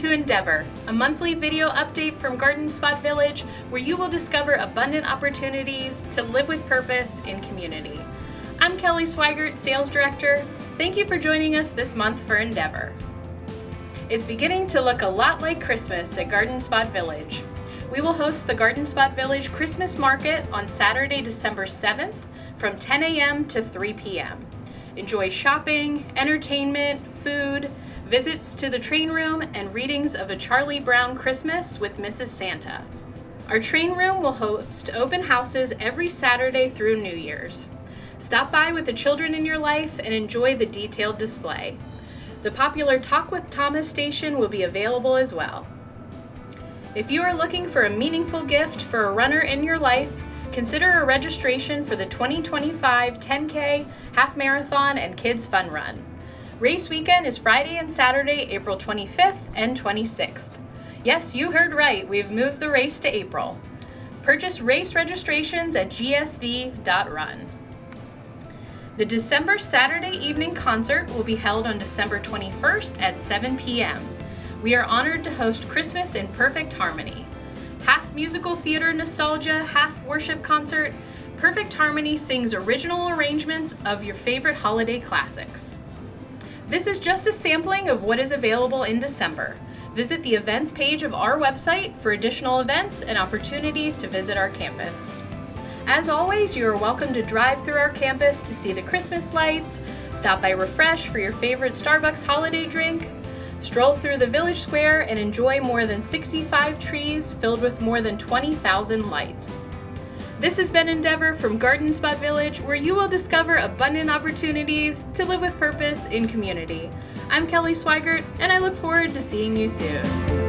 to Endeavor, a monthly video update from Garden Spot Village where you will discover abundant opportunities to live with purpose in community. I'm Kelly Swigert, Sales Director. Thank you for joining us this month for Endeavor. It's beginning to look a lot like Christmas at Garden Spot Village. We will host the Garden Spot Village Christmas Market on Saturday, December 7th from 10 a.m. to 3 p.m. Enjoy shopping, entertainment, food, visits to the train room, and readings of A Charlie Brown Christmas with Mrs. Santa. Our train room will host open houses every Saturday through New Year's. Stop by with the children in your life and enjoy the detailed display. The popular Talk with Thomas station will be available as well. If you are looking for a meaningful gift for a runner in your life, consider a registration for the 2025 10K, Half Marathon, and Kids Fun Run. Race weekend is Friday and Saturday, April 25th and 26th. Yes, you heard right, we've moved the race to April. Purchase race registrations at gsv.run. The December Saturday evening concert will be held on December 21st at 7 p.m. We are honored to host Christmas in Perfect Harmony. Half musical theater nostalgia, half worship concert, Perfect Harmony sings original arrangements of your favorite holiday classics. This is just a sampling of what is available in December. Visit the events page of our website for additional events and opportunities to visit our campus. As always, you are welcome to drive through our campus to see the Christmas lights, stop by Refresh for your favorite Starbucks holiday drink, stroll through the village square, and enjoy more than 65 trees filled with more than 20,000 lights. This has been Endeavor from Garden Spot Village, where you will discover abundant opportunities to live with purpose in community. I'm Kelly Swigert, and I look forward to seeing you soon.